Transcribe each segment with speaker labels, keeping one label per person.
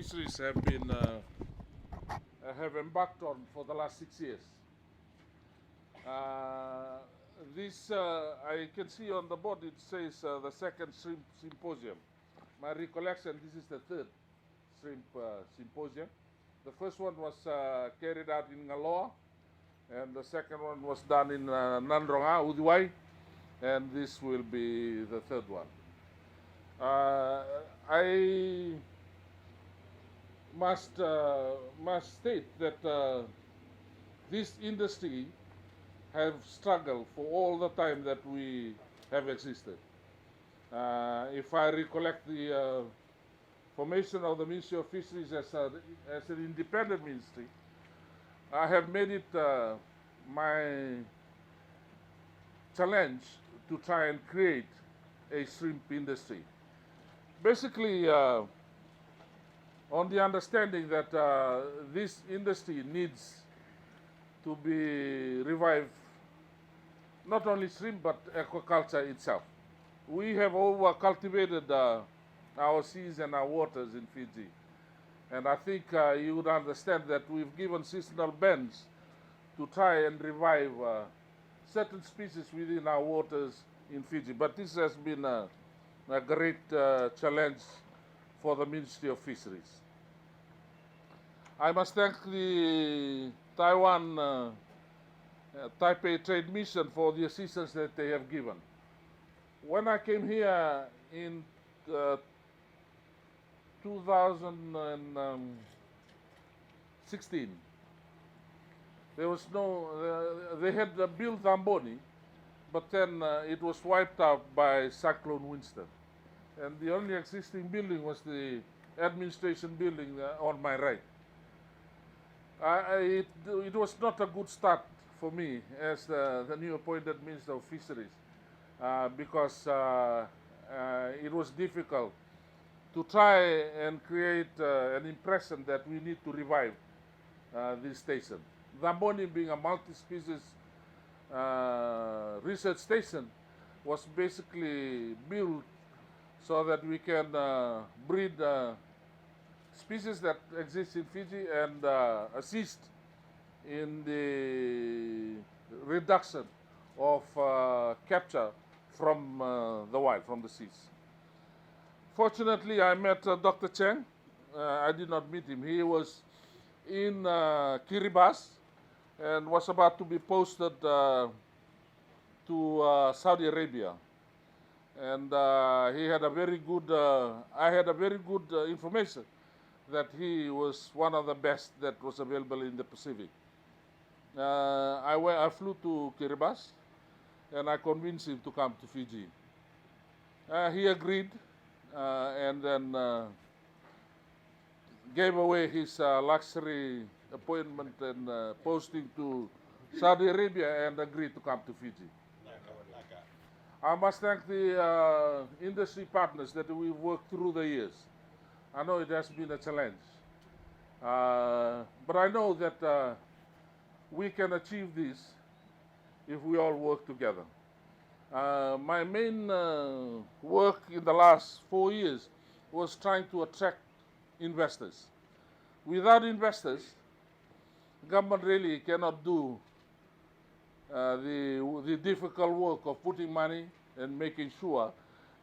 Speaker 1: Fisheries have embarked on for the last 6 years. This I can see on the board it says the second shrimp symposium. My recollection, this is the third shrimp symposium. The first one was carried out in Ngaloa, and the second one was done in Nandronga, Uduai, and this will be the third one. I must state that this industry have struggled for all the time that we have existed. If I recollect the formation of the Ministry of Fisheries as an independent ministry, I have made it my challenge to try and create a shrimp industry. Basically, on the understanding that this industry needs to be revived, not only shrimp but aquaculture itself. We have over-cultivated our seas and our waters in Fiji. And I think you would understand that we've given seasonal bans to try and revive certain species within our waters in Fiji. But this has been a great challenge for the Ministry of Fisheries. I must thank the Taiwan Taipei Trade Mission for the assistance that they have given. When I came here in 2016, there was no, they had built Zamboni, but then it was wiped out by Cyclone Winston. And the only existing building was the administration building on my right. It was not a good start for me as the new appointed Minister of Fisheries because it was difficult to try and create an impression that we need to revive this station. Zamboni, being a multi-species research station, was basically built so that we can breed species that exist in Fiji and assist in the reduction of capture from the wild, from the seas. Fortunately, I met Dr. Cheng. I did not meet him. He was in Kiribati and was about to be posted to Saudi Arabia. And he had a very good, I had a very good information that he was one of the best that was available in the Pacific. I flew to Kiribati and I convinced him to come to Fiji. He agreed and then gave away his luxury appointment and posting to Saudi Arabia and agreed to come to Fiji. I must thank the industry partners that we've worked through the years. I know it has been a challenge, but I know that we can achieve this if we all work together. My main work in the last 4 years was trying to attract investors. Without investors, government really cannot do the difficult work of putting money and making sure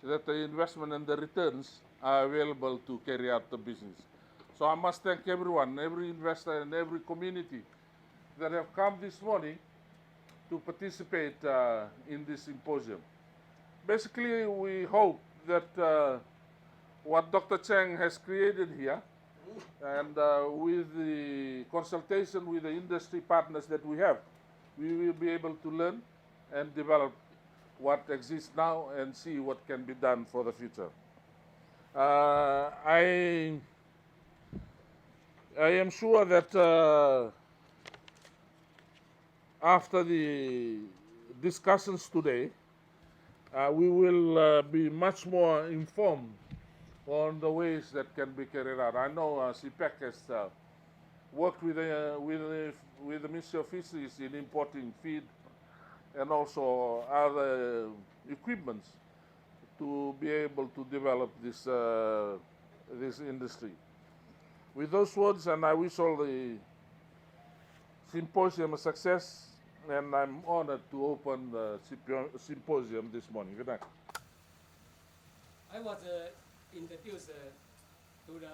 Speaker 1: that the investment and the returns are available to carry out the business. So I must thank everyone, every investor and every community that have come this morning to participate in this symposium. Basically, we hope that what Dr. Cheng has created here, and with the consultation with the industry partners that we have, we will be able to learn and develop what exists now and see what can be done for the future. I am sure that after the discussions today, we will be much more informed on the ways that can be carried out. I know CPEC has worked with the Ministry of Fisheries in importing feed and also other equipments to be able to develop this industry. With those words, and I wish all the symposium a success, and I'm honored to open the symposium this morning. Good night.
Speaker 2: I was introduced to the